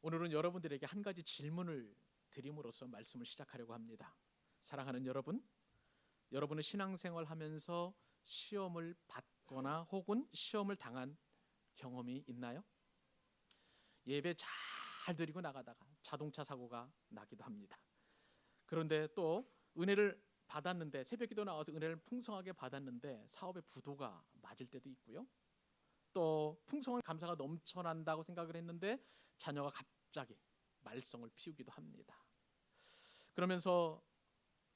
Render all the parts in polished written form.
오늘은 여러분들에게 한 가지 질문을 드림으로써 말씀을 시작하려고 합니다. 사랑하는 여러분, 여러분은 신앙생활 하면서 시험을 받거나 혹은 시험을 당한 경험이 있나요? 예배 잘 드리고 나가다가 자동차 사고가 나기도 합니다. 그런데 또 은혜를 받았는데, 새벽 기도 나와서 은혜를 풍성하게 받았는데 사업의 부도가 맞을 때도 있고요. 또 풍성한 감사가 넘쳐난다고 생각을 했는데 자녀가 갑자기 말썽을 피우기도 합니다. 그러면서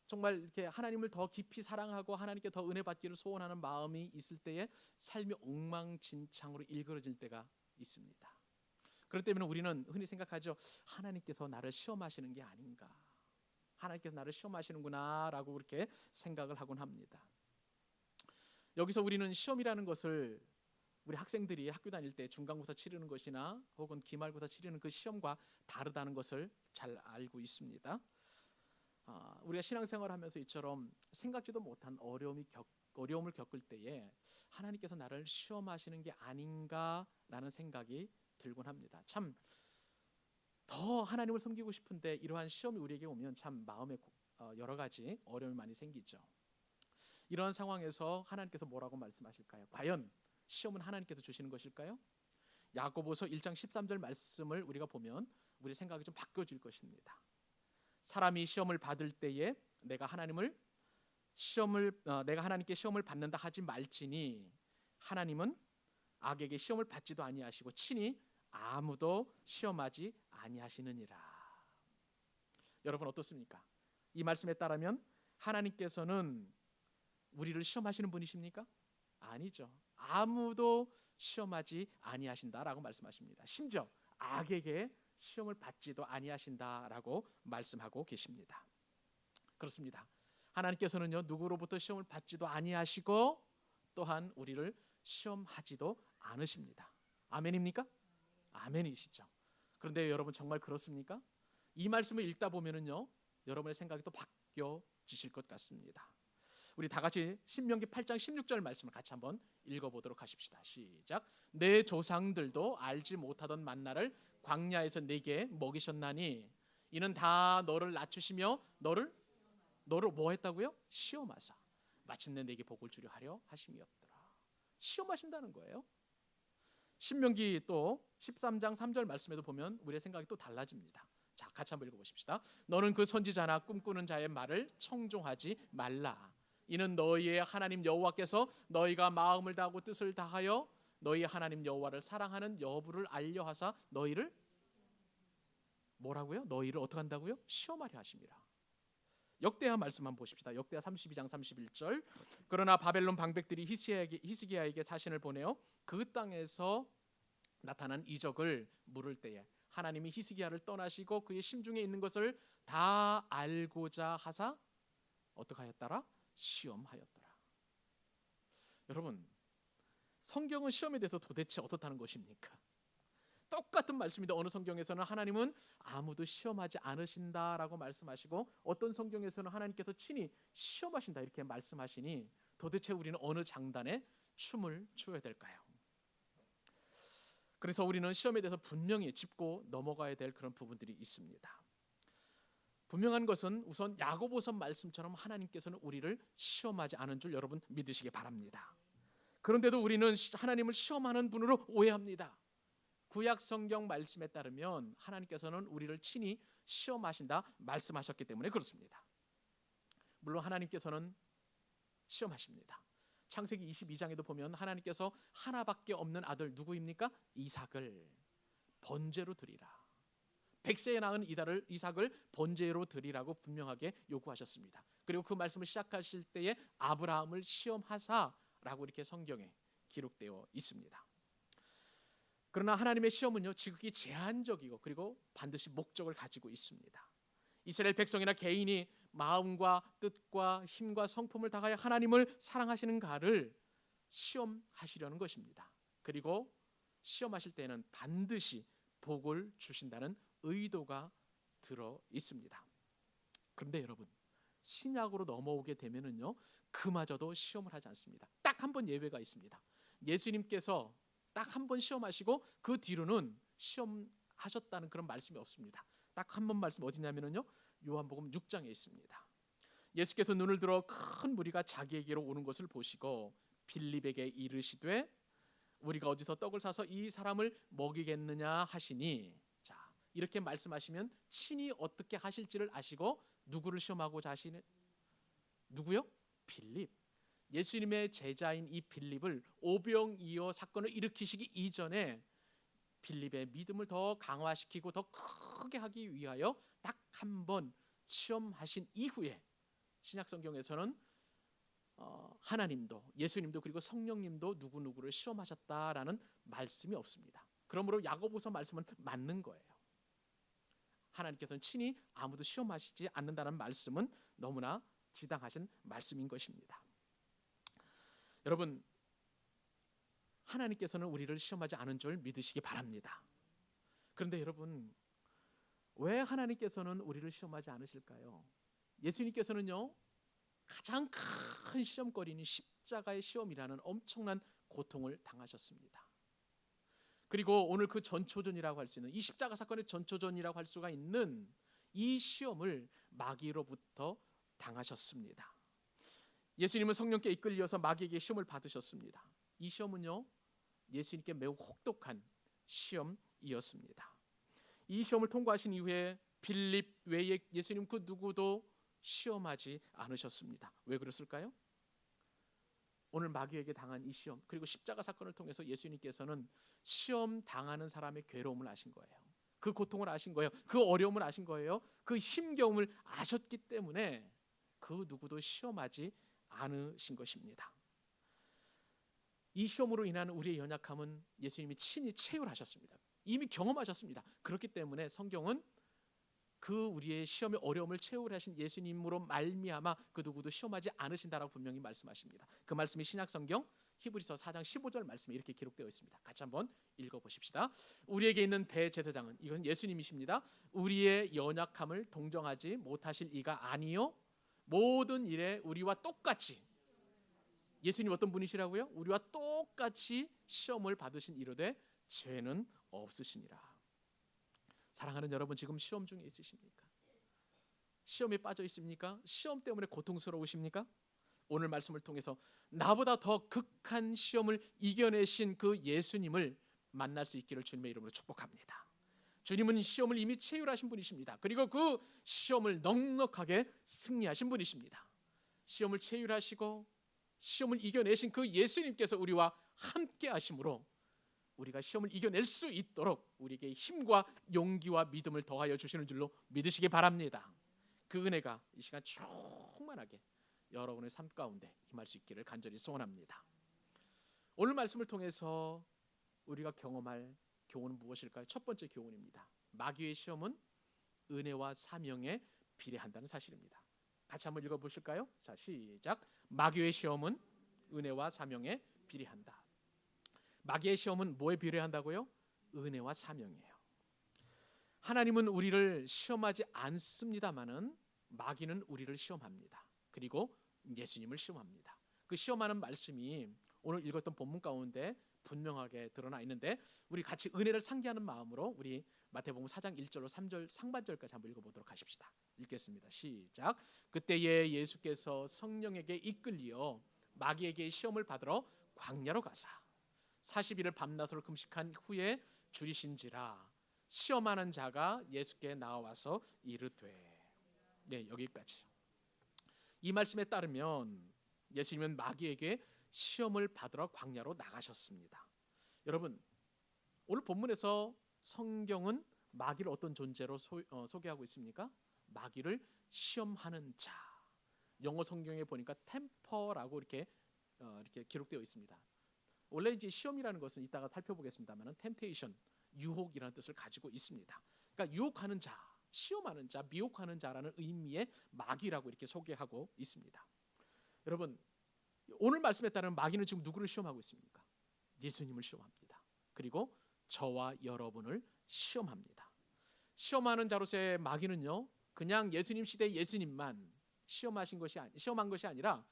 정말 이렇게 하나님을 더 깊이 사랑하고 하나님께 더 은혜 받기를 소원하는 마음이 있을 때에 삶이 엉망진창으로 일그러질 때가 있습니다. 그렇기 때문에 우리는 흔히 생각하죠. 하나님께서 나를 시험하시는 게 아닌가, 하나님께서 나를 시험하시는구나 라고 그렇게 생각을 하곤 합니다. 여기서 우리는 시험이라는 것을 우리 학생들이 학교 다닐 때 중간고사 치르는 것이나 혹은 기말고사 치르는 그 시험과 다르다는 것을 잘 알고 있습니다. 우리가 신앙생활을 하면서 이처럼 생각지도 못한 어려움을 겪을 때에 하나님께서 나를 시험하시는 게 아닌가라는 생각이 들곤 합니다. 참 더 하나님을 섬기고 싶은데 이러한 시험이 우리에게 오면 참 마음에 여러 가지 어려움이 많이 생기죠. 이러한 상황에서 하나님께서 뭐라고 말씀하실까요? 과연 시험은 하나님께서 주시는 것일까요? 야고보서 1장 13절 말씀을 우리가 보면 우리 생각이 좀 바뀌어질 것입니다. 사람이 시험을 받을 때에 내가 하나님께 시험을 받는다 하지 말지니 하나님은 악에게 시험을 받지도 아니하시고 친히 아무도 시험하지 아니하시느니라. 여러분 어떻습니까? 이 말씀에 따르면 하나님께서는 우리를 시험하시는 분이십니까? 아니죠. 아무도 시험하지 아니하신다라고 말씀하십니다. 심지어 악에게 시험을 받지도 아니하신다라고 말씀하고 계십니다. 그렇습니다. 하나님께서는요, 누구로부터 시험을 받지도 아니하시고 또한 우리를 시험하지도 않으십니다. 아멘입니까? 아멘이시죠. 그런데 여러분 정말 그렇습니까? 이 말씀을 읽다 보면은요, 여러분의 생각이 또 바뀌어지실 것 같습니다. 우리 다 같이 신명기 8장 16절 말씀을 같이 한번 읽어보도록 하십시다. 시작. 내 조상들도 알지 못하던 만나를 광야에서 내게 먹이셨나니 이는 다 너를 낮추시며 너를 뭐 했다고요? 시험하사 마침내 내게 복을 주려 하려 하심이었더라. 시험하신다는 거예요. 신명기 또 13장 3절 말씀에도 보면 우리의 생각이 또 달라집니다. 자, 같이 한번 읽어보십시다. 너는 그 선지자나 꿈꾸는 자의 말을 청종하지 말라. 이는 너희의 하나님 여호와께서 너희가 마음을 다하고 뜻을 다하여 너희 하나님 여호와를 사랑하는 여부를 알려 하사 너희를 뭐라고요? 너희를 어떻게 한다고요? 시험하려 하심이라. 역대하 말씀 한번 보십시다. 역대하 32장 31절. 그러나 바벨론 방백들이 히스기야에게 사신을 보내어 그 땅에서 나타난 이적을 물을 때에 하나님이 히스기야를 떠나시고 그의 심중에 있는 것을 다 알고자 하사 어떻게 하였더라? 시험하였더라. 여러분, 성경은 시험에 대해서 도대체 어떻다는 것입니까? 똑같은 말씀인데 어느 성경에서는 하나님은 아무도 시험하지 않으신다라고 말씀하시고 어떤 성경에서는 하나님께서 친히 시험하신다 이렇게 말씀하시니 도대체 우리는 어느 장단에 춤을 추어야 될까요? 그래서 우리는 시험에 대해서 분명히 짚고 넘어가야 될 그런 부분들이 있습니다. 분명한 것은 우선 야고보서 말씀처럼 하나님께서는 우리를 시험하지 않은 줄 여러분 믿으시기 바랍니다. 그런데도 우리는 하나님을 시험하는 분으로 오해합니다. 구약 성경 말씀에 따르면 하나님께서는 우리를 친히 시험하신다 말씀하셨기 때문에 그렇습니다. 물론 하나님께서는 시험하십니다. 창세기 22장에도 보면 하나님께서 하나밖에 없는 아들 누구입니까? 이삭을 번제로 드리라. 100세에 낳은 이삭을 번제로 드리라고 분명하게 요구하셨습니다. 그리고 그 말씀을 시작하실 때에 아브라함을 시험하사라고 이렇게 성경에 기록되어 있습니다. 그러나 하나님의 시험은요, 지극히 제한적이고 그리고 반드시 목적을 가지고 있습니다. 이스라엘 백성이나 개인이 마음과 뜻과 힘과 성품을 다하여 하나님을 사랑하시는가를 시험하시려는 것입니다. 그리고 시험하실 때는 반드시 복을 주신다는 의도가 들어 있습니다. 그런데 여러분, 신약으로 넘어오게 되면은요, 그마저도 시험을 하지 않습니다. 딱 한 번 예외가 있습니다. 예수님께서 딱 한 번 시험하시고 그 뒤로는 시험 하셨다는 그런 말씀이 없습니다. 딱 한 번 말씀 어디냐면요, 요한복음 6장에 있습니다. 예수께서 눈을 들어 큰 무리가 자기에게로 오는 것을 보시고 빌립에게 이르시되 우리가 어디서 떡을 사서 이 사람을 먹이겠느냐 하시니, 자, 이렇게 말씀하시면 친히 어떻게 하실지를 아시고 누구를 시험하고자 하시는, 누구요? 빌립. 예수님의 제자인 이 빌립을 오병이어 사건을 일으키시기 이전에 빌립의 믿음을 더 강화시키고 더 크게 하기 위하여 딱 한 번 시험하신 이후에 신약성경에서는 하나님도 예수님도 그리고 성령님도 누구누구를 시험하셨다라는 말씀이 없습니다. 그러므로 야고보서 말씀은 맞는 거예요. 하나님께서는 친히 아무도 시험하시지 않는다는 말씀은 너무나 지당하신 말씀인 것입니다. 여러분, 하나님께서는 우리를 시험하지 않은 줄 믿으시기 바랍니다. 그런데 여러분, 왜 하나님께서는 우리를 시험하지 않으실까요? 예수님께서는요, 가장 큰 시험거리는 십자가의 시험이라는 엄청난 고통을 당하셨습니다. 그리고 오늘 그 전초전이라고 할 수 있는, 이 십자가 사건의 전초전이라고 할 수가 있는 이 시험을 마귀로부터 당하셨습니다. 예수님은 성령께 이끌려서 마귀에게 시험을 받으셨습니다. 이 시험은요, 예수님께 매우 혹독한 시험이었습니다. 이 시험을 통과하신 이후에 빌립 외에 예수님 그 누구도 시험하지 않으셨습니다. 왜 그랬을까요? 오늘 마귀에게 당한 이 시험, 그리고 십자가 사건을 통해서 예수님께서는 시험 당하는 사람의 괴로움을 아신 거예요. 그 고통을 아신 거예요. 그 어려움을 아신 거예요. 그 힘겨움을 아셨기 때문에 그 누구도 시험하지 않으신 것입니다. 이 시험으로 인한 우리의 연약함은 예수님이 친히 체휼하셨습니다. 이미 경험하셨습니다. 그렇기 때문에 성경은 그 우리의 시험의 어려움을 체휼하신 예수님으로 말미암아 그 누구도 시험하지 않으신다라고 분명히 말씀하십니다. 그 말씀이 신약성경 히브리서 4장 15절 말씀에 이렇게 기록되어 있습니다. 같이 한번 읽어보십시다. 우리에게 있는 대제사장은, 이건 예수님이십니다. 우리의 연약함을 동정하지 못하실 이가 아니요 모든 일에 우리와 똑같이, 예수님 어떤 분이시라고요? 우리와 똑같이 시험을 받으신 이르되 죄는 없으시니라. 사랑하는 여러분, 지금 시험 중에 있으십니까? 시험에 빠져 있습니까? 시험 때문에 고통스러우십니까? 오늘 말씀을 통해서 나보다 더 극한 시험을 이겨내신 그 예수님을 만날 수 있기를 주님의 이름으로 축복합니다. 주님은 시험을 이미 체휼하신 분이십니다. 그리고 그 시험을 넉넉하게 승리하신 분이십니다. 시험을 체휼하시고 시험을 이겨내신 그 예수님께서 우리와 함께 하심으로 우리가 시험을 이겨낼 수 있도록 우리에게 힘과 용기와 믿음을 더하여 주시는 줄로 믿으시기 바랍니다. 그 은혜가 이 시간 충만하게 여러분의 삶 가운데 임할 수 있기를 간절히 소원합니다. 오늘 말씀을 통해서 우리가 경험할 교훈은 무엇일까요? 첫 번째 교훈입니다. 마귀의 시험은 은혜와 사명에 비례한다는 사실입니다. 같이 한번 읽어보실까요? 자, 시작. 마귀의 시험은 은혜와 사명에 비례한다. 마귀의 시험은 뭐에 비례한다고요? 은혜와 사명이에요. 하나님은 우리를 시험하지 않습니다마는 마귀는 우리를 시험합니다. 그리고 예수님을 시험합니다. 그 시험하는 말씀이 오늘 읽었던 본문 가운데 분명하게 드러나 있는데, 우리 같이 은혜를 상기하는 마음으로 우리 마태복음 4장 1절로 3절 상반절까지 한번 읽어보도록 하십시다. 읽겠습니다. 시작. 그때에 예수께서 성령에게 이끌려 마귀에게 시험을 받으러 광야로 가사 40일을 밤낮으로 금식한 후에 줄이신지라 시험하는 자가 예수께 나와서 이르되. 네, 여기까지. 이 말씀에 따르면 예수님은 마귀에게 시험을 받으러 광야로 나가셨습니다. 여러분, 오늘 본문에서 성경은 마귀를 어떤 존재로 소개하고 있습니까? 마귀를 시험하는 자. 영어 성경에 보니까 템퍼라고 이렇게 기록되어 있습니다. 원래 이제 시험이라는 것은 이따가 살펴보겠습니다만 템테이션, 유혹이라는 뜻을 가지고 있습니다. 그러니까 유혹하는 자, 시험하는 자, 미혹하는 자라는 의미의 마귀라고 이렇게 소개하고 있습니다. 여러분, 오늘 말씀에 따르면 마귀는 지금 누구를 시험하고 있습니까? 예수님을 시험합니다. 그리고 저와 여러분을 시험합니다. 시험하는 자로서의 마귀는요, 그냥 예수님 시대 예수님만 시험한 것이 아니라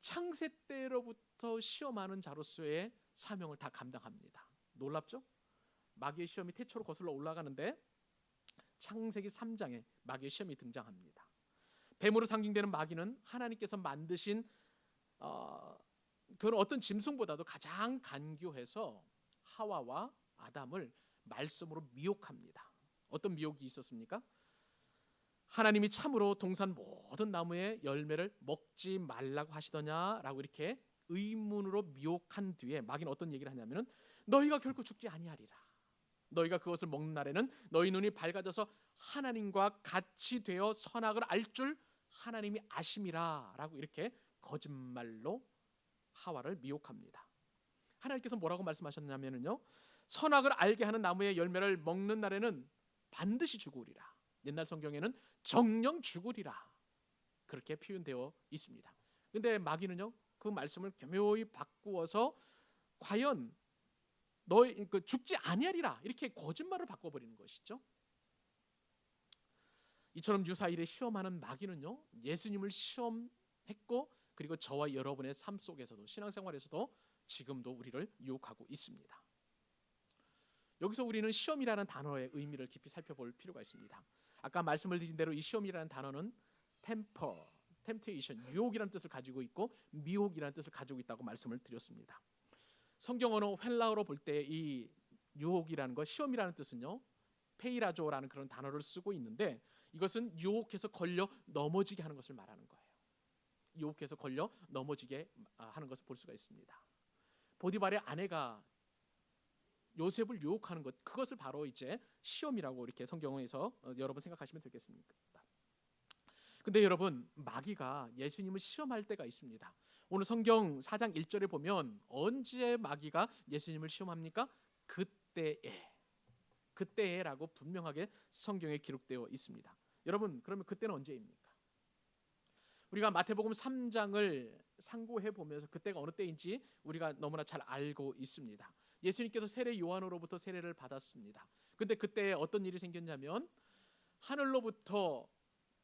창세 때로부터 시험하는 자로서의 사명을 다 감당합니다. 놀랍죠? 마귀의 시험이 태초로 거슬러 올라가는데 창세기 3장에 마귀의 시험이 등장합니다. 뱀으로 상징되는 마귀는 하나님께서 만드신 그런 어떤 짐승보다도 가장 간교해서 하와와 아담을 말씀으로 미혹합니다. 어떤 미혹이 있었습니까? 하나님이 참으로 동산 모든 나무의 열매를 먹지 말라고 하시더냐라고 이렇게 의문으로 미혹한 뒤에 마귀는 어떤 얘기를 하냐면은 너희가 결코 죽지 아니하리라. 너희가 그것을 먹는 날에는 너희 눈이 밝아져서 하나님과 같이 되어 선악을 알 줄 하나님이 아심이라라고 이렇게 거짓말로 하와를 미혹합니다. 하나님께서 뭐라고 말씀하셨냐면요, 선악을 알게 하는 나무의 열매를 먹는 날에는 반드시 죽으리라. 옛날 성경에는 정령 죽으리라 그렇게 표현되어 있습니다. 근데 마귀는요, 그 말씀을 교묘히 바꾸어서 과연 너희 죽지 아니하리라 이렇게 거짓말을 바꿔버리는 것이죠. 이처럼 유사일에 시험하는 마귀는요, 예수님을 시험했고 그리고 저와 여러분의 삶 속에서도 신앙생활에서도 지금도 우리를 유혹하고 있습니다. 여기서 우리는 시험이라는 단어의 의미를 깊이 살펴볼 필요가 있습니다. 아까 말씀을 드린 대로 이 시험이라는 단어는 temptation, 유혹이라는 뜻을 가지고 있고 미혹이라는 뜻을 가지고 있다고 말씀을 드렸습니다. 성경 언어 헬라어로 볼 때 이 유혹이라는 것, 시험이라는 뜻은요, 페이라조라는 그런 단어를 쓰고 있는데 이것은 유혹해서 걸려 넘어지게 하는 것을 말하는 거예요. 유혹해서 걸려 넘어지게 하는 것을 볼 수가 있습니다. 보디발의 아내가 요셉을 유혹하는 것, 그것을 바로 이제 시험이라고 이렇게 성경에서 여러분 생각하시면 되겠습니다. 근데 여러분, 마귀가 예수님을 시험할 때가 있습니다. 오늘 성경 4장 1절에 보면 언제 마귀가 예수님을 시험합니까? 그때에라고 분명하게 성경에 기록되어 있습니다. 여러분, 그러면 그때는 언제입니까? 우리가 마태복음 3장을 상고해 보면서 그때가 어느 때인지 우리가 너무나 잘 알고 있습니다. 예수님께서 세례 요한으로부터 세례를 받았습니다. 근데 그때 어떤 일이 생겼냐면 하늘로부터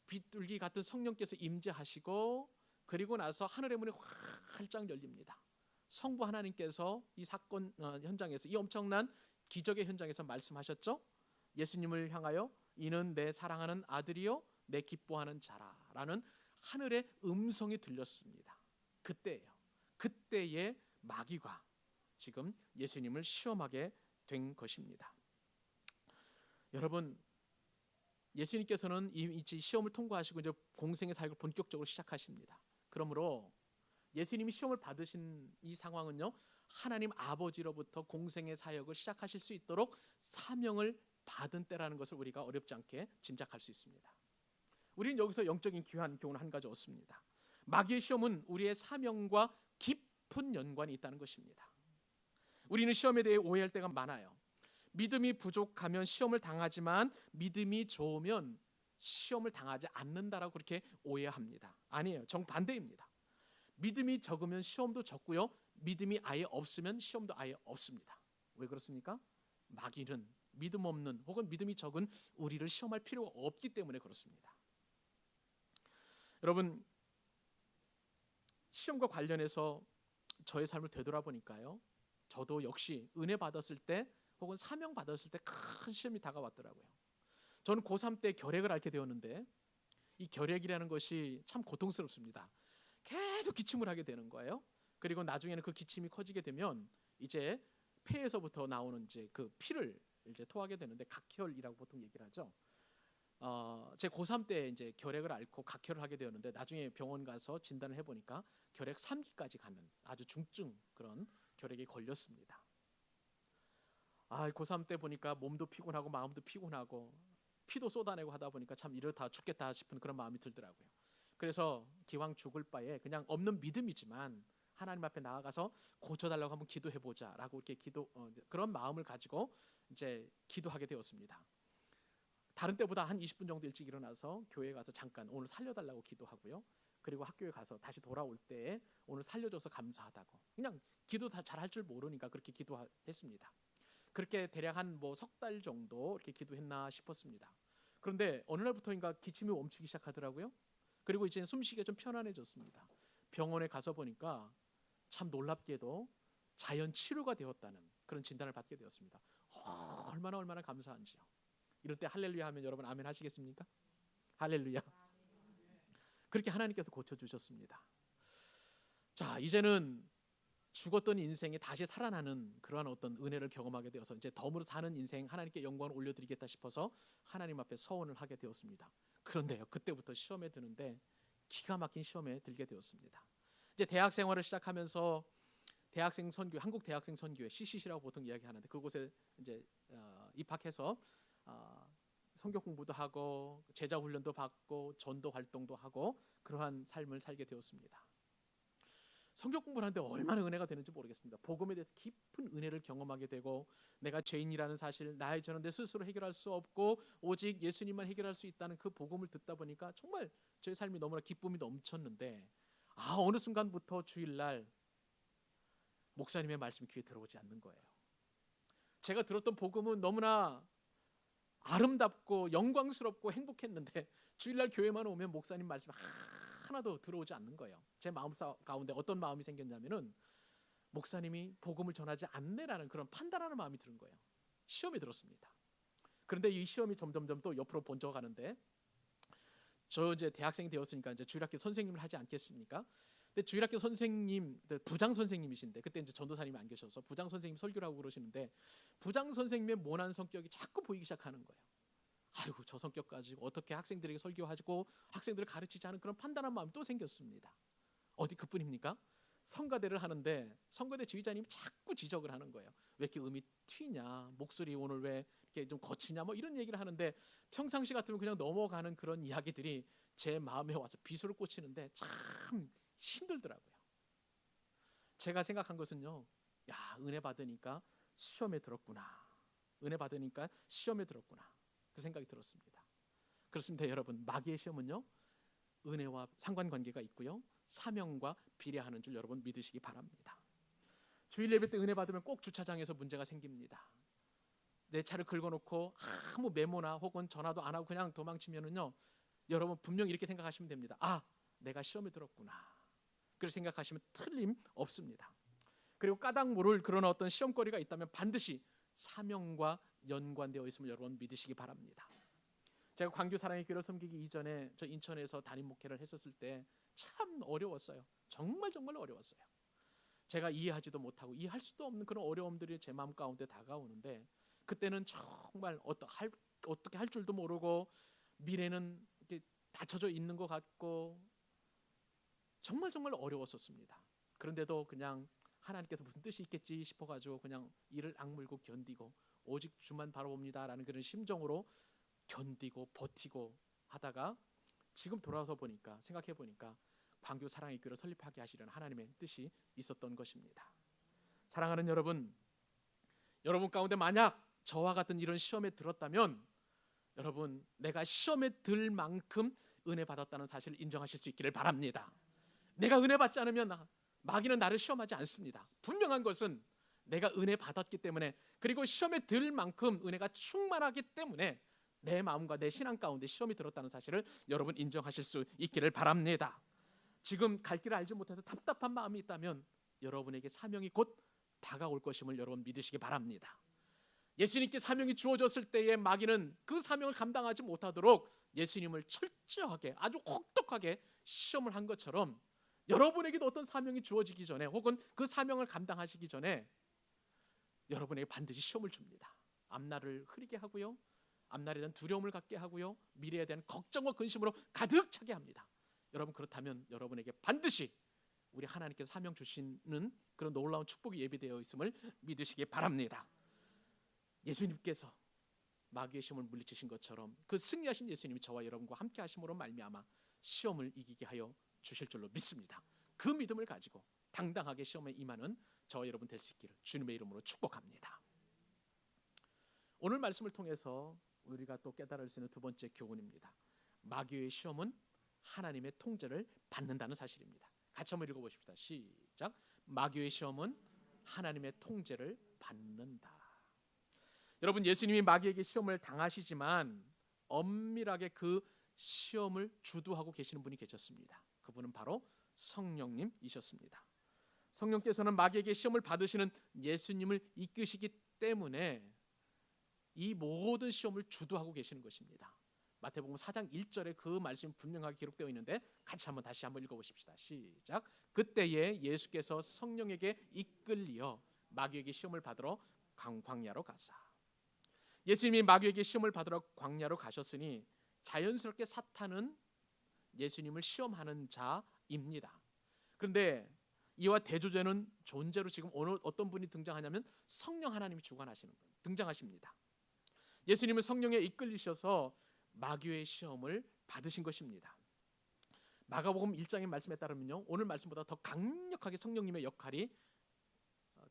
비둘기 같은 성령께서 임재하시고 그리고 나서 하늘의 문이 활짝 열립니다. 성부 하나님께서 이 사건 현장에서, 이 엄청난 기적의 현장에서 말씀하셨죠. 예수님을 향하여 이는 내 사랑하는 아들이요 내 기뻐하는 자라라는 하늘의 음성이 들렸습니다. 그때예요. 그때의 마귀가 지금 예수님을 시험하게 된 것입니다. 여러분, 예수님께서는 이 시험을 통과하시고 이제 공생의 사역을 본격적으로 시작하십니다. 그러므로 예수님이 시험을 받으신 이 상황은요, 하나님 아버지로부터 공생의 사역을 시작하실 수 있도록 사명을 받은 때라는 것을 우리가 어렵지 않게 짐작할 수 있습니다. 우리는 여기서 영적인 귀한 교훈을 한 가지 얻습니다. 마귀의 시험은 우리의 사명과 깊은 연관이 있다는 것입니다. 우리는 시험에 대해 오해할 때가 많아요. 믿음이 부족하면 시험을 당하지만 믿음이 좋으면 시험을 당하지 않는다라고 그렇게 오해합니다. 아니에요. 정반대입니다. 믿음이 적으면 시험도 적고요, 믿음이 아예 없으면 시험도 아예 없습니다. 왜 그렇습니까? 마귀는 믿음 없는 혹은 믿음이 적은 우리를 시험할 필요가 없기 때문에 그렇습니다. 여러분, 시험과 관련해서 저의 삶을 되돌아보니까요, 저도 역시 은혜 받았을 때 혹은 사명 받았을 때 큰 시험이 다가왔더라고요. 저는 고3 때 결핵을 앓게 되었는데 이 결핵이라는 것이 참 고통스럽습니다. 계속 기침을 하게 되는 거예요. 그리고 나중에는 그 기침이 커지게 되면 이제 폐에서부터 나오는 이제 그 피를 이제 토하게 되는데 각혈이라고 보통 얘기를 하죠. 제 고3 때 이제 결핵을 앓고 각혈을 하게 되었는데 나중에 병원 가서 진단을 해보니까 결핵 3기까지 가는 아주 중증 그런 결핵에 걸렸습니다. 고3 때 보니까 몸도 피곤하고 마음도 피곤하고 피도 쏟아내고 하다 보니까 참 이러다 죽겠다 싶은 그런 마음이 들더라고요. 그래서 기왕 죽을 바에 그냥 없는 믿음이지만 하나님 앞에 나아가서 고쳐달라고 한번 기도해보자라고 이렇게 그런 마음을 가지고 이제 기도하게 되었습니다. 다른 때보다 한 20분 정도 일찍 일어나서 교회에 가서 잠깐 오늘 살려달라고 기도하고요. 그리고 학교에 가서 다시 돌아올 때 오늘 살려줘서 감사하다고, 그냥 기도 다 잘할 줄 모르니까 그렇게 기도했습니다. 그렇게 대략 한 석 달 정도 이렇게 기도했나 싶었습니다. 그런데 어느 날부터인가 기침이 멈추기 시작하더라고요. 그리고 이제 숨쉬기가 좀 편안해졌습니다. 병원에 가서 보니까 참 놀랍게도 자연 치료가 되었다는 그런 진단을 받게 되었습니다. 얼마나 감사한지요. 이럴 때 할렐루야 하면 여러분 아멘 하시겠습니까? 할렐루야. 그렇게 하나님께서 고쳐주셨습니다. 자, 이제는 죽었던 인생이 다시 살아나는 그러한 어떤 은혜를 경험하게 되어서 이제 덤으로 사는 인생 하나님께 영광을 올려드리겠다 싶어서 하나님 앞에 서원을 하게 되었습니다. 그런데요, 그때부터 시험에 드는데 기가 막힌 시험에 들게 되었습니다. 이제 대학 생활을 시작하면서 대학생 선교, 한국 대학생 선교회 CCC라고 보통 이야기하는데 그곳에 이제 입학해서 성경 공부도 하고 제자 훈련도 받고 전도 활동도 하고 그러한 삶을 살게 되었습니다. 성경 공부를 하는데 얼마나 은혜가 되는지 모르겠습니다. 복음에 대해서 깊은 은혜를 경험하게 되고 내가 죄인이라는 사실, 나의 죄는 내 스스로 해결할 수 없고 오직 예수님만 해결할 수 있다는 그 복음을 듣다 보니까 정말 제 삶이 너무나 기쁨이 넘쳤는데 어느 순간부터 주일날 목사님의 말씀이 귀에 들어오지 않는 거예요. 제가 들었던 복음은 너무나 아름답고 영광스럽고 행복했는데 주일날 교회만 오면 목사님 말씀 하나도 들어오지 않는 거예요. 제 마음 가운데 어떤 마음이 생겼냐면은 목사님이 복음을 전하지 않네라는 그런 판단하는 마음이 드는 거예요. 시험이 들었습니다. 그런데 이 시험이 점점점 또 옆으로 번져가는데 저 이제 대학생이 되었으니까 이제 주일학교 선생님을 하지 않겠습니까? 근데 주일학교 선생님, 부장 선생님이신데 그때 이제 전도사님이 안 계셔서 부장 선생님 설교를 하고 그러시는데 부장 선생님의 모난 성격이 자꾸 보이기 시작하는 거예요. 아이고 저 성격 가지고 어떻게 학생들에게 설교하고 학생들을 가르치지 않은 그런 판단한 마음이 또 생겼습니다. 어디 그뿐입니까? 성가대를 하는데 성가대 지휘자님이 자꾸 지적을 하는 거예요. 왜 이렇게 음이 튀냐, 목소리 오늘 왜 이렇게 좀 거치냐, 뭐 이런 얘기를 하는데 평상시 같으면 그냥 넘어가는 그런 이야기들이 제 마음에 와서 비수를 꽂히는데 참 힘들더라고요. 제가 생각한 것은요, 야, 은혜 받으니까 시험에 들었구나. 은혜 받으니까 시험에 들었구나. 그 생각이 들었습니다. 그렇습니다, 여러분. 마귀의 시험은요, 은혜와 상관관계가 있고요, 사명과 비례하는 줄 여러분 믿으시기 바랍니다. 주일 예배 때 은혜 받으면 꼭 주차장에서 문제가 생깁니다. 내 차를 긁어놓고 아무 메모나 혹은 전화도 안 하고 그냥 도망치면은요, 여러분 분명 이렇게 생각하시면 됩니다. 내가 시험에 들었구나. 그렇게 생각하시면 틀림없습니다. 그리고 까닭 모를 그런 어떤 시험거리가 있다면 반드시 사명과 연관되어 있음을 여러분 믿으시기 바랍니다. 제가 광교 사랑의 교회를 섬기기 이전에 저 인천에서 담임 목회를 했었을 때 참 어려웠어요. 정말 어려웠어요. 제가 이해하지도 못하고 이해할 수도 없는 그런 어려움들이 제 마음 가운데 다가오는데 그때는 정말 어떻게 할 줄도 모르고 미래는 이렇게 닫혀져 있는 것 같고 정말 어려웠었습니다. 그런데도 그냥 하나님께서 무슨 뜻이 있겠지 싶어가지고 그냥 이를 악물고 견디고 오직 주만 바라봅니다라는 그런 심정으로 견디고 버티고 하다가 지금 돌아서 보니까 생각해 보니까 광교 사랑의 교회를 설립하게 하시려는 하나님의 뜻이 있었던 것입니다. 사랑하는 여러분 가운데 만약 저와 같은 이런 시험에 들었다면 여러분 내가 시험에 들 만큼 은혜 받았다는 사실을 인정하실 수 있기를 바랍니다. 내가 은혜 받지 않으면 마귀는 나를 시험하지 않습니다. 분명한 것은 내가 은혜 받았기 때문에 그리고 시험에 들 만큼 은혜가 충만하기 때문에 내 마음과 내 신앙 가운데 시험이 들었다는 사실을 여러분 인정하실 수 있기를 바랍니다. 지금 갈 길을 알지 못해서 답답한 마음이 있다면 여러분에게 사명이 곧 다가올 것임을 여러분 믿으시기 바랍니다. 예수님께 사명이 주어졌을 때에 마귀는 그 사명을 감당하지 못하도록 예수님을 철저하게 아주 혹독하게 시험을 한 것처럼 여러분에게도 어떤 사명이 주어지기 전에 혹은 그 사명을 감당하시기 전에 여러분에게 반드시 시험을 줍니다. 앞날을 흐리게 하고요, 앞날에 대한 두려움을 갖게 하고요, 미래에 대한 걱정과 근심으로 가득 차게 합니다. 여러분 그렇다면 여러분에게 반드시 우리 하나님께서 사명 주시는 그런 놀라운 축복이 예비되어 있음을 믿으시기 바랍니다. 예수님께서 마귀의 시험을 물리치신 것처럼 그 승리하신 예수님이 저와 여러분과 함께 하심으로 말미암아 시험을 이기게 하여 주실 줄로 믿습니다. 그 믿음을 가지고 당당하게 시험에 임하는 저와 여러분 될 수 있기를 주님의 이름으로 축복합니다. 오늘 말씀을 통해서 우리가 또 깨달을 수 있는 두 번째 교훈입니다. 마귀의 시험은 하나님의 통제를 받는다는 사실입니다. 같이 한번 읽어보십시다. 시작. 마귀의 시험은 하나님의 통제를 받는다. 여러분 예수님이 마귀에게 시험을 당하시지만 엄밀하게 그 시험을 주도하고 계시는 분이 계셨습니다. 그분은 바로 성령님이셨습니다. 성령께서는 마귀에게 시험을 받으시는 예수님을 이끄시기 때문에 이 모든 시험을 주도하고 계시는 것입니다. 마태복음 4장 1절에 그 말씀이 분명하게 기록되어 있는데 같이 다시 한번 읽어보십시다. 시작. 그때에 예수께서 성령에게 이끌려 마귀에게 시험을 받으러 광야로 가사. 예수님이 마귀에게 시험을 받으러 광야로 가셨으니 자연스럽게 사탄은 예수님을 시험하는 자입니다. 그런데 이와 대조되는 존재로 지금 어떤 분이 등장하냐면 성령 하나님이 등장하십니다. 예수님은 성령에 이끌리셔서 마귀의 시험을 받으신 것입니다. 마가복음 1장의 말씀에 따르면요, 오늘 말씀보다 더 강력하게 성령님의 역할이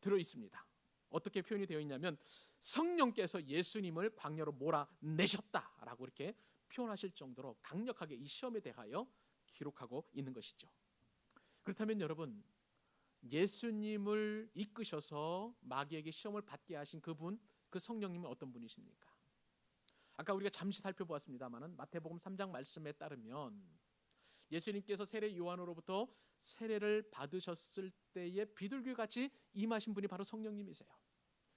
들어 있습니다. 어떻게 표현이 되어 있냐면 성령께서 예수님을 광야로 몰아내셨다라고 이렇게 표현하실 정도로 강력하게 이 시험에 대하여 기록하고 있는 것이죠. 그렇다면 여러분, 예수님을 이끄셔서 마귀에게 시험을 받게 하신 그분, 그 성령님은 어떤 분이십니까? 아까 우리가 잠시 살펴보았습니다마는 마태복음 3장 말씀에 따르면 예수님께서 세례 요한으로부터 세례를 받으셨을 때에 비둘기같이 임하신 분이 바로 성령님이세요.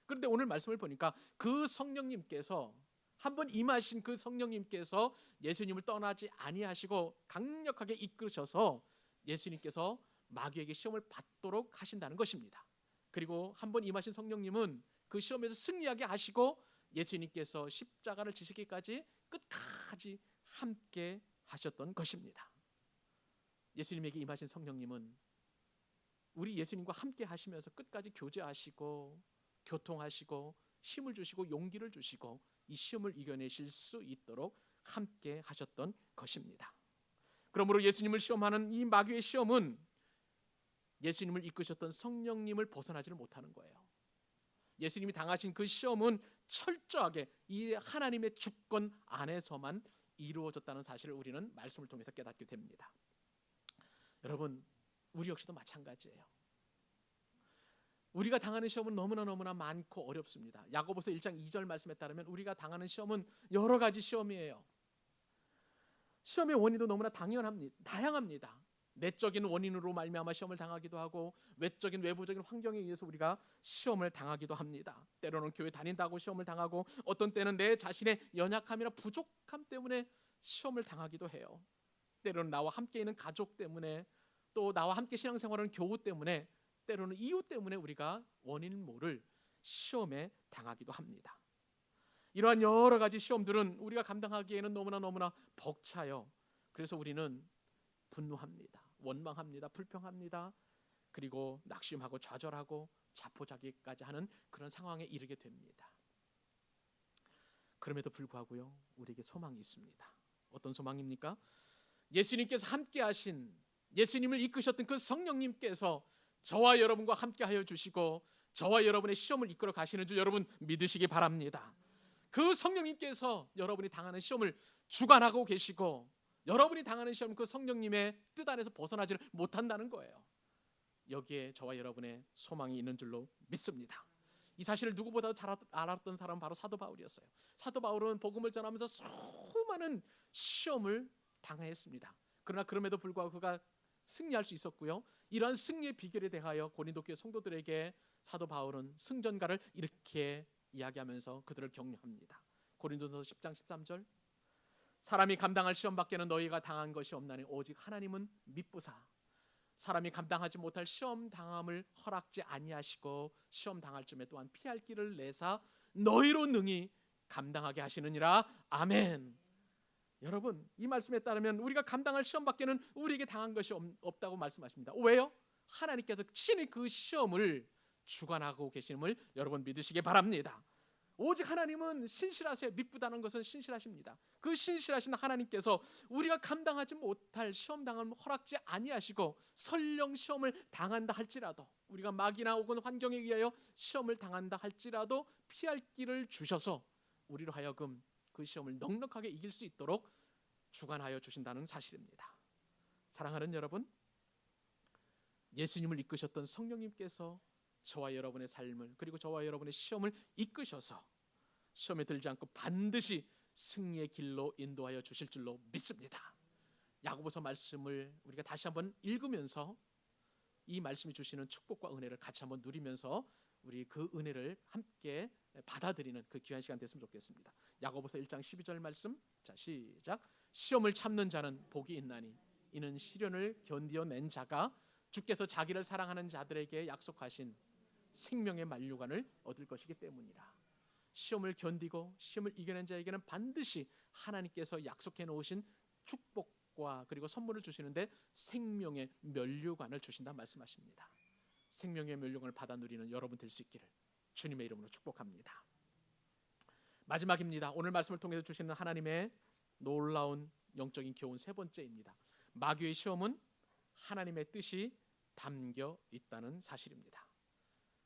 그런데 오늘 말씀을 보니까 그 성령님께서 한번 임하신 그 성령님께서 예수님을 떠나지 아니하시고 강력하게 이끄셔서 예수님께서 마귀에게 시험을 받도록 하신다는 것입니다. 그리고 한번 임하신 성령님은 그 시험에서 승리하게 하시고 예수님께서 십자가를 지시기까지 끝까지 함께 하셨던 것입니다. 예수님에게 임하신 성령님은 우리 예수님과 함께 하시면서 끝까지 교제하시고 교통하시고 힘을 주시고 용기를 주시고 이 시험을 이겨내실 수 있도록 함께 하셨던 것입니다. 그러므로 예수님을 시험하는 이 마귀의 시험은 예수님을 이끄셨던 성령님을 벗어나지를 못하는 거예요. 예수님이 당하신 그 시험은 철저하게 이 하나님의 주권 안에서만 이루어졌다는 사실을 우리는 말씀을 통해서 깨닫게 됩니다. 여러분, 우리 역시도 마찬가지예요. 우리가 당하는 시험은 너무나 많고 어렵습니다. 야고보서 1장 2절 말씀에 따르면 우리가 당하는 시험은 여러 가지 시험이에요. 시험의 원인도 너무나 다양합니다. 내적인 원인으로 말미암아 시험을 당하기도 하고 외적인 외부적인 환경에 의해서 우리가 시험을 당하기도 합니다. 때로는 교회 다닌다고 시험을 당하고 어떤 때는 내 자신의 연약함이나 부족함 때문에 시험을 당하기도 해요. 때로는 나와 함께 있는 가족 때문에, 또 나와 함께 신앙생활하는 교우 때문에, 때로는 이유 때문에 우리가 원인 모를 시험에 당하기도 합니다. 이러한 여러 가지 시험들은 우리가 감당하기에는 너무나 벅차요. 그래서 우리는 분노합니다. 원망합니다. 불평합니다. 그리고 낙심하고 좌절하고 자포자기까지 하는 그런 상황에 이르게 됩니다. 그럼에도 불구하고요, 우리에게 소망이 있습니다. 어떤 소망입니까? 예수님께서 함께 하신, 예수님을 이끄셨던 그 성령님께서 저와 여러분과 함께 하여 주시고 저와 여러분의 시험을 이끌어 가시는 줄 여러분 믿으시기 바랍니다. 그 성령님께서 여러분이 당하는 시험을 주관하고 계시고 여러분이 당하는 시험은 그 성령님의 뜻 안에서 벗어나지를 못한다는 거예요. 여기에 저와 여러분의 소망이 있는 줄로 믿습니다. 이 사실을 누구보다도 잘 알았던 사람은 바로 사도 바울이었어요. 사도 바울은 복음을 전하면서 수많은 시험을 당했습니다. 그러나 그럼에도 불구하고 그가 승리할 수 있었고요. 이러한 승리의 비결에 대하여 고린도 교회 성도들에게 사도 바울은 승전가를 이렇게 이야기하면서 그들을 격려합니다. 고린도서 10장 13절, 사람이 감당할 시험 밖에는 너희가 당한 것이 없나니 오직 하나님은 미쁘사 사람이 감당하지 못할 시험 당함을 허락지 아니하시고 시험 당할 쯤에 또한 피할 길을 내사 너희로 능히 감당하게 하시느니라. 아멘. 여러분, 이 말씀에 따르면 우리가 감당할 시험 밖에는 우리에게 당한 것이 없다고 말씀하십니다. 왜요? 하나님께서 친히 그 시험을 주관하고 계심을 여러분 믿으시기 바랍니다. 오직 하나님은 신실하세요. 미쁘다는 것은 신실하십니다. 그 신실하신 하나님께서 우리가 감당하지 못할 시험 당함을 허락지 아니하시고 설령 시험을 당한다 할지라도, 우리가 마귀나 혹은 환경에 의하여 시험을 당한다 할지라도 피할 길을 주셔서 우리로 하여금 그 시험을 넉넉하게 이길 수 있도록 주관하여 주신다는 사실입니다. 사랑하는 여러분, 예수님을 이끄셨던 성령님께서 저와 여러분의 삶을, 그리고 저와 여러분의 시험을 이끄셔서 시험에 들지 않고 반드시 승리의 길로 인도하여 주실 줄로 믿습니다. 야고보서 말씀을 우리가 다시 한번 읽으면서 이 말씀이 주시는 축복과 은혜를 같이 한번 누리면서 우리 그 은혜를 함께 받아들이는 그 귀한 시간 됐으면 좋겠습니다. 야고보서 1장 12절 말씀. 자, 시작. 시험을 참는 자는 복이 있나니 이는 시련을 견디어낸 자가 주께서 자기를 사랑하는 자들에게 약속하신 생명의 만류관을 얻을 것이기 때문이라. 시험을 견디고 시험을 이겨낸 자에게는 반드시 하나님께서 약속해 놓으신 축복과 그리고 선물을 주시는데 생명의 면류관을 주신다 말씀하십니다. 생명의 면류관을 받아 누리는 여러분 될 수 있기를 주님의 이름으로 축복합니다. 마지막입니다. 오늘 말씀을 통해서 주시는 하나님의 놀라운 영적인 교훈 세 번째입니다. 마귀의 시험은 하나님의 뜻이 담겨 있다는 사실입니다.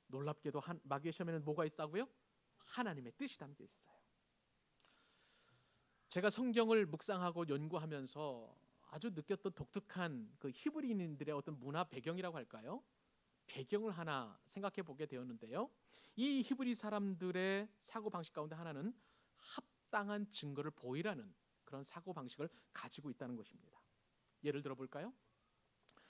놀랍게도 마귀의 시험에는 뭐가 있다고요? 하나님의 뜻이 담겨 있어요. 제가 성경을 묵상하고 연구하면서 아주 느꼈던 독특한 그 히브리인들의 어떤 문화 배경이라고 할까요? 배경을 하나 생각해 보게 되었는데요. 이 히브리 사람들의 사고 방식 가운데 하나는 합당한 증거를 보이라는 그런 사고 방식을 가지고 있다는 것입니다. 예를 들어 볼까요?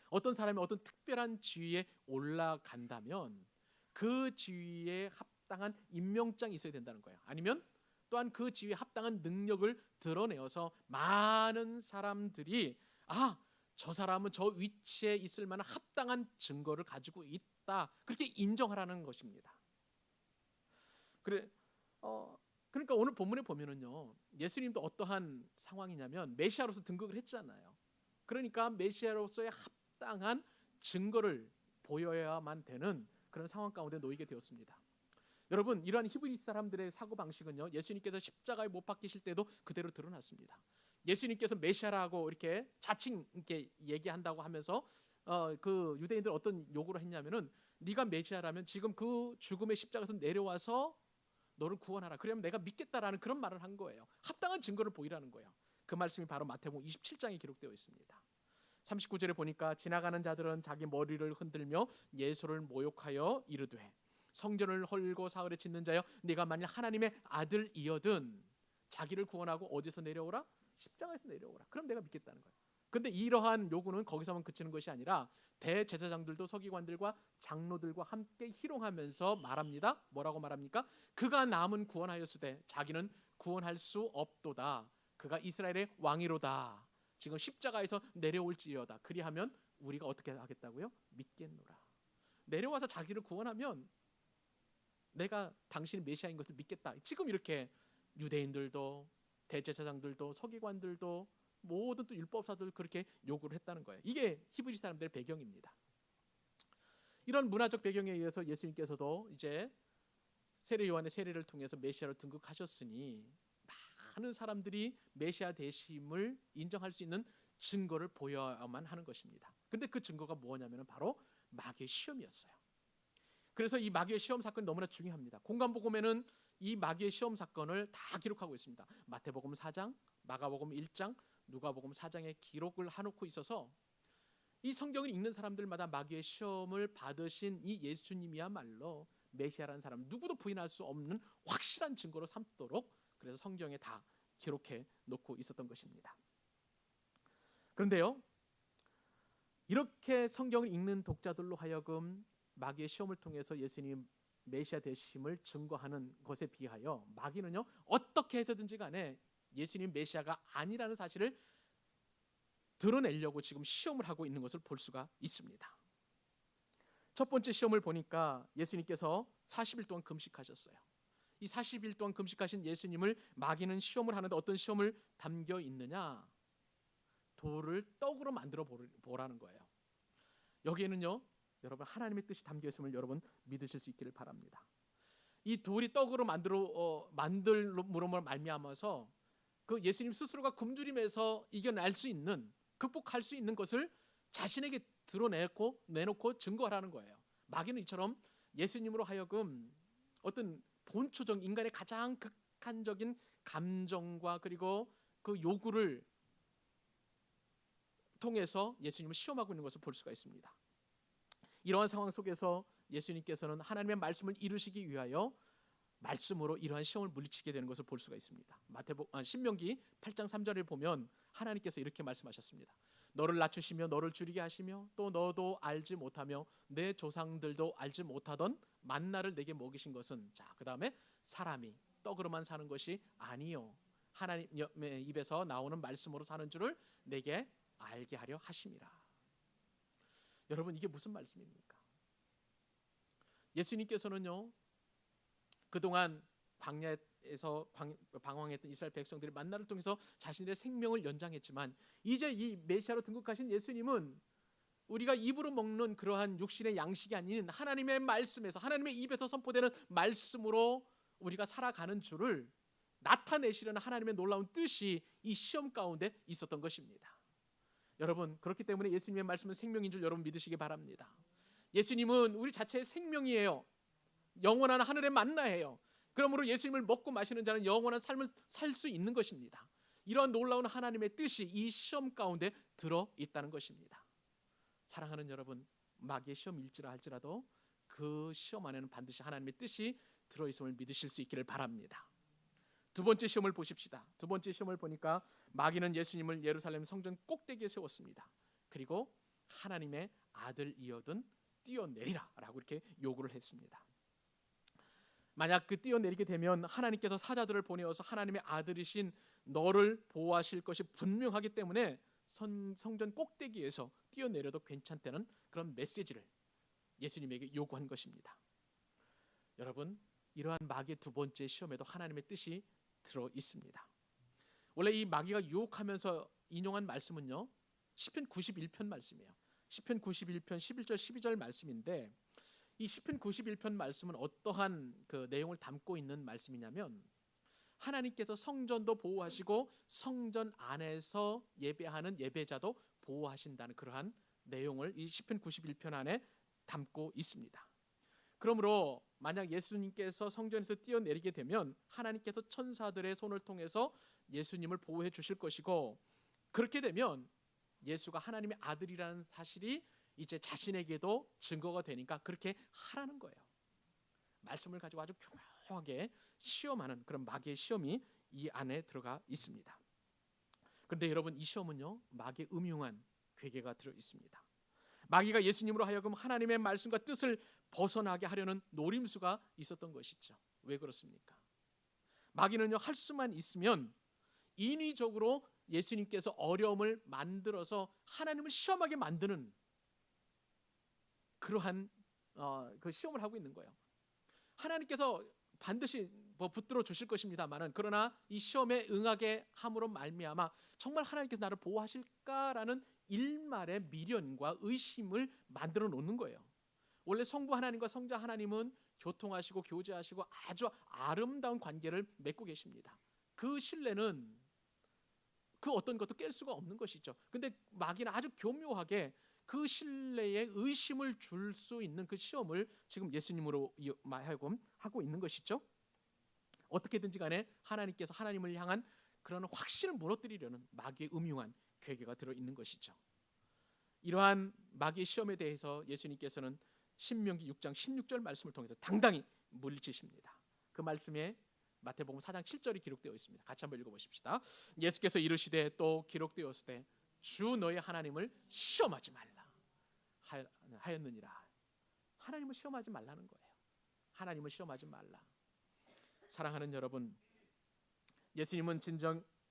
어떤 사람이 어떤 특별한 지위에 올라간다면 그 지위에 합당한 임명장이 있어야 된다는 거예요. 아니면 또한 그 지위에 합당한 능력을 드러내어서 많은 사람들이 저 사람은 저 위치에 있을 만한 합당한 증거를 가지고 있다, 그렇게 인정하라는 것입니다. 그러니까 오늘 본문에 보면은요, 예수님도 어떠한 상황이냐면 메시아로서 등극을 했잖아요. 그러니까 메시아로서의 합당한 증거를 보여야만 되는 그런 상황 가운데 놓이게 되었습니다. 여러분, 이러한 히브리 사람들의 사고 방식은요, 예수님께서 십자가에 못 박히실 때도 그대로 드러났습니다. 예수님께서 메시아라고 이렇게 자칭 이렇게 얘기한다고 하면서 그 유대인들 어떤 요구를 했냐면은 네가 메시아라면 지금 그 죽음의 십자가에서 내려와서 너를 구원하라. 그러면 내가 믿겠다라는 그런 말을 한 거예요. 합당한 증거를 보이라는 거예요. 그 말씀이 바로 마태복음 27장에 기록되어 있습니다. 39절에 보니까 지나가는 자들은 자기 머리를 흔들며 예수를 모욕하여 이르되 성전을 헐고 사흘에 짓는 자여 네가 만일 하나님의 아들이여든 자기를 구원하고 어디서 내려오라? 십자가에서 내려오라. 그럼 내가 믿겠다는 거예요. 그런데 이러한 요구는 거기서만 그치는 것이 아니라 대제사장들도 서기관들과 장로들과 함께 희롱하면서 말합니다. 뭐라고 말합니까? 그가 남은 구원하였으되 자기는 구원할 수 없도다. 그가 이스라엘의 왕이로다. 지금 십자가에서 내려올지어다. 그리하면 우리가 어떻게 하겠다고요? 믿겠노라. 내려와서 자기를 구원하면 내가 당신이 메시아인 것을 믿겠다. 지금 이렇게 유대인들도 대제사장들도 서기관들도 모든 또 율법사들 그렇게 요구를 했다는 거예요. 이게 히브리 사람들의 배경입니다. 이런 문화적 배경에 의해서 예수님께서도 이제 세례 요한의 세례를 통해서 메시아로 등극하셨으니 많은 사람들이 메시아 되심을 인정할 수 있는 증거를 보여야만 하는 것입니다. 그런데 그 증거가 뭐냐면 바로 마귀의 시험이었어요. 그래서 이 마귀의 시험 사건이 너무나 중요합니다. 공관복음에는 이 마귀의 시험 사건을 다 기록하고 있습니다. 마태복음 4장, 마가복음 1장, 누가복음 4장에 기록을 해놓고 있어서 이 성경을 읽는 사람들마다 마귀의 시험을 받으신 이 예수님이야말로 메시아라는 사람 누구도 부인할 수 없는 확실한 증거로 삼도록 그래서 성경에 다 기록해 놓고 있었던 것입니다. 그런데요, 이렇게 성경을 읽는 독자들로 하여금 마귀의 시험을 통해서 예수님 메시아 되심을 증거하는 것에 비하여 마귀는요, 어떻게 해서든지 간에 예수님 메시아가 아니라는 사실을 드러내려고 지금 시험을 하고 있는 것을 볼 수가 있습니다. 첫 번째 시험을 보니까 예수님께서 40일 동안 금식하셨어요. 이 40일 동안 금식하신 예수님을 마귀는 시험을 하는데 어떤 시험을 담겨 있느냐? 돌을 떡으로 만들어 보라는 거예요. 여기에는요, 여러분 하나님의 뜻이 담겨 있음을 여러분 믿으실 수 있기를 바랍니다. 이 돌이 떡으로 만들므로 말미암아서 그 예수님 스스로가 굶주림에서 이겨낼 수 있는, 극복할 수 있는 것을 자신에게 내놓고 증거하라는 거예요. 마귀는 이처럼 예수님으로 하여금 어떤 본초적 인간의 가장 극한적인 감정과 그리고 그 요구를 통해서 예수님을 시험하고 있는 것을 볼 수가 있습니다. 이러한 상황 속에서 예수님께서는 하나님의 말씀을 이루시기 위하여 말씀으로 이러한 시험을 물리치게 되는 것을 볼 수가 있습니다. 신명기 8장 3절을 보면 하나님께서 이렇게 말씀하셨습니다. 너를 낮추시며 너를 줄이게 하시며 또 너도 알지 못하며 내 조상들도 알지 못하던 만나를 내게 먹이신 것은, 자, 그 다음에 사람이 떡으로만 사는 것이 아니요 하나님의 입에서 나오는 말씀으로 사는 줄을 내게 알게 하려 하심이라. 여러분, 이게 무슨 말씀입니까? 예수님께서는요, 그동안 광야에서 방황했던 이스라엘 백성들이 만나를 통해서 자신들의 생명을 연장했지만, 이제 이 메시아로 등극하신 예수님은 우리가 입으로 먹는 그러한 육신의 양식이 아닌 하나님의 말씀에서, 하나님의 입에서 선포되는 말씀으로 우리가 살아가는 줄을 나타내시려는 하나님의 놀라운 뜻이 이 시험 가운데 있었던 것입니다. 여러분, 그렇기 때문에 예수님의 말씀은 생명인 줄 여러분 믿으시기 바랍니다. 예수님은 우리 자체의 생명이에요. 영원한 하늘의 만나예요. 그러므로 예수님을 먹고 마시는 자는 영원한 삶을 살 수 있는 것입니다. 이러한 놀라운 하나님의 뜻이 이 시험 가운데 들어 있다는 것입니다. 사랑하는 여러분, 마귀의 시험일지라 할지라도 그 시험 안에는 반드시 하나님의 뜻이 들어있음을 믿으실 수 있기를 바랍니다. 두 번째 시험을 보십시다. 두 번째 시험을 보니까 마귀는 예수님을 예루살렘 성전 꼭대기에 세웠습니다. 그리고 하나님의 아들이거든 뛰어내리라 라고 이렇게 요구를 했습니다. 만약 그 뛰어내리게 되면 하나님께서 사자들을 보내어서 하나님의 아들이신 너를 보호하실 것이 분명하기 때문에 성전 꼭대기에서 뛰어내려도 괜찮다는 그런 메시지를 예수님에게 요구한 것입니다. 여러분, 이러한 마귀의 두 번째 시험에도 하나님의 뜻이 들어 있습니다. 원래 이 마귀가 유혹하면서 인용한 말씀은요, 시편 91편 말씀이에요. 시편 91편 11절 12절 말씀인데, 이 시편 91편 말씀은 어떠한 그 내용을 담고 있는 말씀이냐면, 하나님께서 성전도 보호하시고 성전 안에서 예배하는 예배자도 보호하신다는 그러한 내용을 이 시편 91편 안에 담고 있습니다. 그러므로 만약 예수님께서 성전에서 뛰어내리게 되면 하나님께서 천사들의 손을 통해서 예수님을 보호해 주실 것이고, 그렇게 되면 예수가 하나님의 아들이라는 사실이 이제 자신에게도 증거가 되니까 그렇게 하라는 거예요. 말씀을 가지고 아주 교묘하게 시험하는 그런 마귀의 시험이 이 안에 들어가 있습니다. 그런데 여러분, 이 시험은요, 마귀의 음흉한 괴계가 들어 있습니다. 마귀가 예수님으로 하여금 하나님의 말씀과 뜻을 벗어나게 하려는 노림수가 있었던 것이죠. 왜 그렇습니까? 마귀는요, 할 수만 있으면 인위적으로 예수님께서 어려움을 만들어서 하나님을 시험하게 만드는 그러한 그 시험을 하고 있는 거예요. 하나님께서 반드시 붙들어 주실 것입니다만은, 그러나 이 시험에 응하게 함으로 말미암아 정말 하나님께서 나를 보호하실까라는 일말의 미련과 의심을 만들어 놓는 거예요. 원래 성부 하나님과 성자 하나님은 교통하시고 교제하시고 아주 아름다운 관계를 맺고 계십니다. 그 신뢰는 그 어떤 것도 깰 수가 없는 것이죠. 근데 마귀는 아주 교묘하게 그 신뢰에 의심을 줄 수 있는 그 시험을 지금 예수님으로 하여금 하고 있는 것이죠. 어떻게든지 간에 하나님께서 하나님을 향한 그런 확신을 무너뜨리려는 마귀의 음흉한 괴계가 들어있는 것이죠. 이러한 마귀의 시험에 대해서 예수님께서는 신명기 6장 16절 말씀을 통해서 당당히 물리치십니다. 그 말씀에 마태복음 4장 7절이 기록되어 있습니다. 같이 한번 읽어보십시다. 예수께서 이르시되 또 기록되었으되 주 너의 하나님을 시험하지 말라 하였느니라. 하나님을 시험하지 말라는 거예요. 하나님을 시험하지 말라. 사랑하는 여러분, 예수님은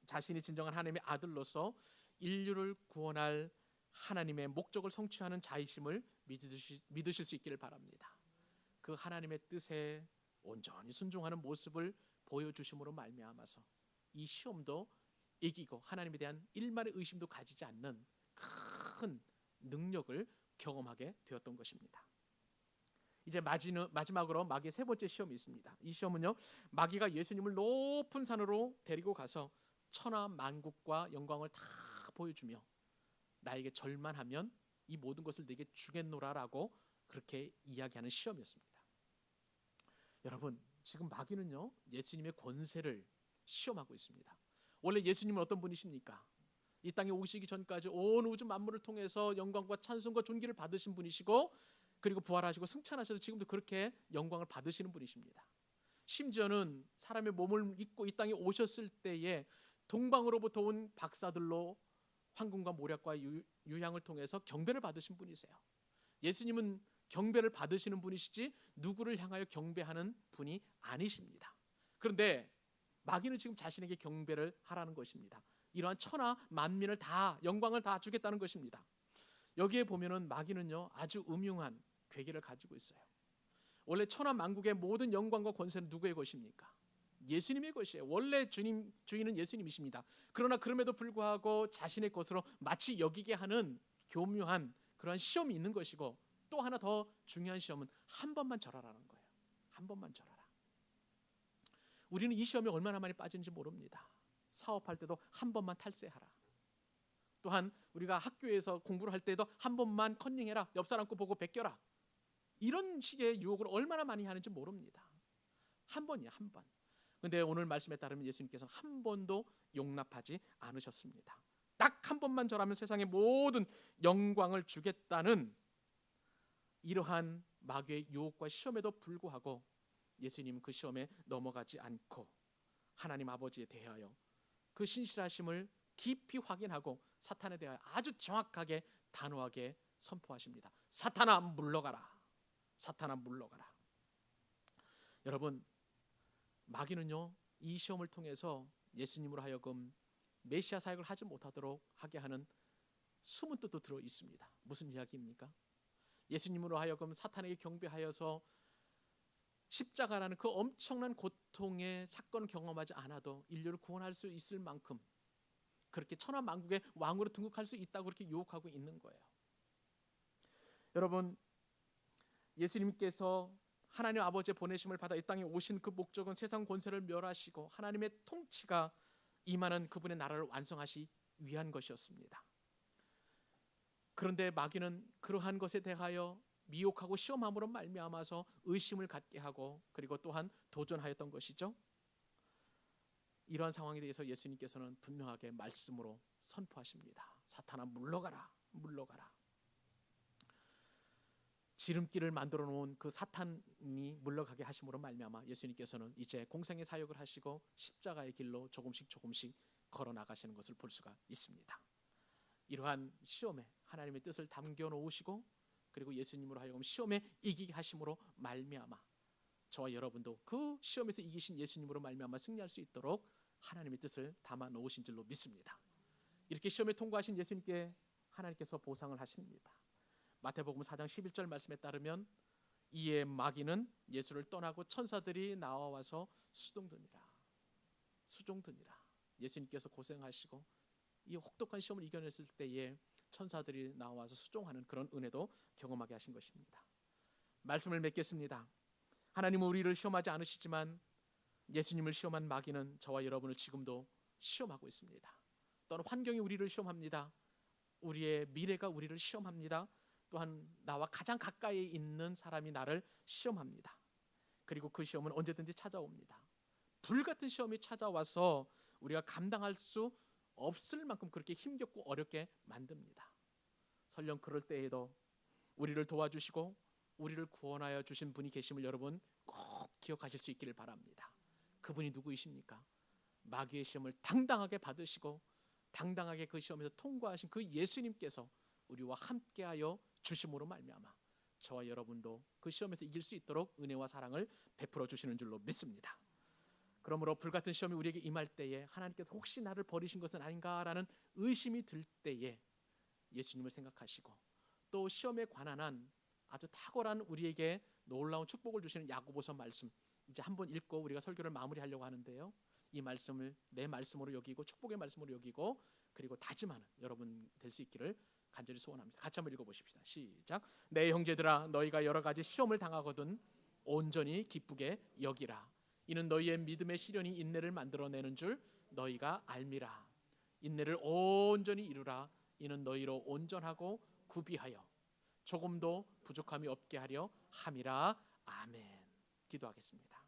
자신이 진정한 하나님의 아들로서 인류를 구원할 하나님의 목적을 성취하는 자이심을 믿으실 수 있기를 바랍니다. 그 하나님의 뜻에 온전히 순종하는 모습을 보여주심으로 말미암아서 이 시험도 이기고 하나님에 대한 일말의 의심도 가지지 않는 큰 능력을 경험하게 되었던 것입니다. 이제 마지막으로 마귀의 세 번째 시험이 있습니다. 이 시험은요, 마귀가 예수님을 높은 산으로 데리고 가서 천하 만국과 영광을 다 보여주며 나에게 절만하면 이 모든 것을 내게 주겠노라라고 그렇게 이야기하는 시험이었습니다. 여러분, 지금 마귀는요, 예수님의 권세를 시험하고 있습니다. 원래 예수님은 어떤 분이십니까? 이 땅에 오시기 전까지 온 우주 만물을 통해서 영광과 찬송과 존귀를 받으신 분이시고, 그리고 부활하시고 승천하셔서 지금도 그렇게 영광을 받으시는 분이십니다. 심지어는 사람의 몸을 입고 이 땅에 오셨을 때에 동방으로부터 온 박사들로 황금과 모략과 유향을 통해서 경배를 받으신 분이세요. 예수님은 경배를 받으시는 분이시지 누구를 향하여 경배하는 분이 아니십니다. 그런데 마귀는 지금 자신에게 경배를 하라는 것입니다. 이러한 천하 만민을 다 영광을 다 주겠다는 것입니다. 여기에 보면은 마귀는요 아주 음흉한 괴계를 가지고 있어요. 원래 천하 만국의 모든 영광과 권세는 누구의 것입니까? 예수님의 것이에요. 원래 주인은 예수님이십니다. 그러나 그럼에도 불구하고 자신의 것으로 마치 여기게 하는 교묘한 그러한 시험이 있는 것이고, 또 하나 더 중요한 시험은 한 번만 절하라는 거예요. 한 번만 절하라. 우리는 이 시험에 얼마나 많이 빠지는지 모릅니다. 사업할 때도 한 번만 탈세하라. 또한 우리가 학교에서 공부를 할 때도 한 번만 컨닝해라. 옆 사람 거 보고 베껴라. 이런 식의 유혹을 얼마나 많이 하는지 모릅니다. 한 번이야, 한 번. 근데 오늘 말씀에 따르면 예수님께서는 한 번도 용납하지 않으셨습니다. 딱 한 번만 절하면 세상의 모든 영광을 주겠다는 이러한 마귀의 유혹과 시험에도 불구하고 예수님은 그 시험에 넘어가지 않고 하나님 아버지에 대하여 그 신실하심을 깊이 확인하고 사탄에 대하여 아주 정확하게 단호하게 선포하십니다. 사탄아 물러가라. 사탄아 물러가라. 여러분, 마귀는요 이 시험을 통해서 예수님으로 하여금 메시아 사역을 하지 못하도록 하게 하는 숨은 뜻도 들어 있습니다. 무슨 이야기입니까? 예수님으로 하여금 사탄에게 경배하여서 십자가라는 그 엄청난 고통의 사건을 경험하지 않아도 인류를 구원할 수 있을 만큼 그렇게 천하 만국의 왕으로 등극할 수 있다고 그렇게 유혹하고 있는 거예요. 여러분, 예수님께서 하나님 아버지의 보내심을 받아 이 땅에 오신 그 목적은 세상 권세를 멸하시고 하나님의 통치가 임하는 그분의 나라를 완성하시기 위한 것이었습니다. 그런데 마귀는 그러한 것에 대하여 미혹하고 시험함으로 말미암아서 의심을 갖게 하고 그리고 또한 도전하였던 것이죠. 이러한 상황에 대해서 예수님께서는 분명하게 말씀으로 선포하십니다. 사탄아 물러가라. 물러가라. 지름길을 만들어 놓은 그 사탄이 물러가게 하심으로 말미암아 예수님께서는 이제 공생의 사역을 하시고 십자가의 길로 조금씩 걸어 나가시는 것을 볼 수가 있습니다. 이러한 시험에 하나님의 뜻을 담겨 놓으시고 그리고 예수님으로 하여금 시험에 이기게 하심으로 말미암아 저와 여러분도 그 시험에서 이기신 예수님으로 말미암아 승리할 수 있도록 하나님의 뜻을 담아 놓으신 줄로 믿습니다. 이렇게 시험에 통과하신 예수님께 하나님께서 보상을 하십니다. 마태복음 4장 11절 말씀에 따르면 이에 마귀는 예수를 떠나고 천사들이 나와서 수종드니라. 예수님께서 고생하시고 이 혹독한 시험을 이겨냈을 때에 천사들이 나와서 수종하는 그런 은혜도 경험하게 하신 것입니다. 말씀을 맺겠습니다. 하나님은 우리를 시험하지 않으시지만 예수님을 시험한 마귀는 저와 여러분을 지금도 시험하고 있습니다. 또한 환경이 우리를 시험합니다. 우리의 미래가 우리를 시험합니다. 또한 나와 가장 가까이 있는 사람이 나를 시험합니다. 그리고 그 시험은 언제든지 찾아옵니다. 불같은 시험이 찾아와서 우리가 감당할 수 없을 만큼 그렇게 힘겹고 어렵게 만듭니다. 설령 그럴 때에도 우리를 도와주시고 우리를 구원하여 주신 분이 계심을 여러분 꼭 기억하실 수 있기를 바랍니다. 그분이 누구이십니까? 마귀의 시험을 당당하게 받으시고 당당하게 그 시험에서 통과하신 그 예수님께서 우리와 함께하여 주심으로 말미암아 저와 여러분도 그 시험에서 이길 수 있도록 은혜와 사랑을 베풀어 주시는 줄로 믿습니다. 그러므로 불같은 시험이 우리에게 임할 때에 하나님께서 혹시 나를 버리신 것은 아닌가라는 의심이 들 때에 예수님을 생각하시고 또 시험에 관한 한 아주 탁월한 우리에게 놀라운 축복을 주시는 야고보서 말씀 이제 한번 읽고 우리가 설교를 마무리하려고 하는데요. 이 말씀을 내 말씀으로 여기고 축복의 말씀으로 여기고 그리고 다짐하는 여러분 될 수 있기를 간절히 소원합니다. 같이 한번 읽어보십시다. 시작. 내 형제들아 너희가 여러 가지 시험을 당하거든 온전히 기쁘게 여기라. 이는 너희의 믿음의 시련이 인내를 만들어내는 줄 너희가 알미라. 인내를 온전히 이루라. 이는 너희로 온전하고 구비하여 조금도 부족함이 없게 하려 함이라. 아멘. 기도하겠습니다.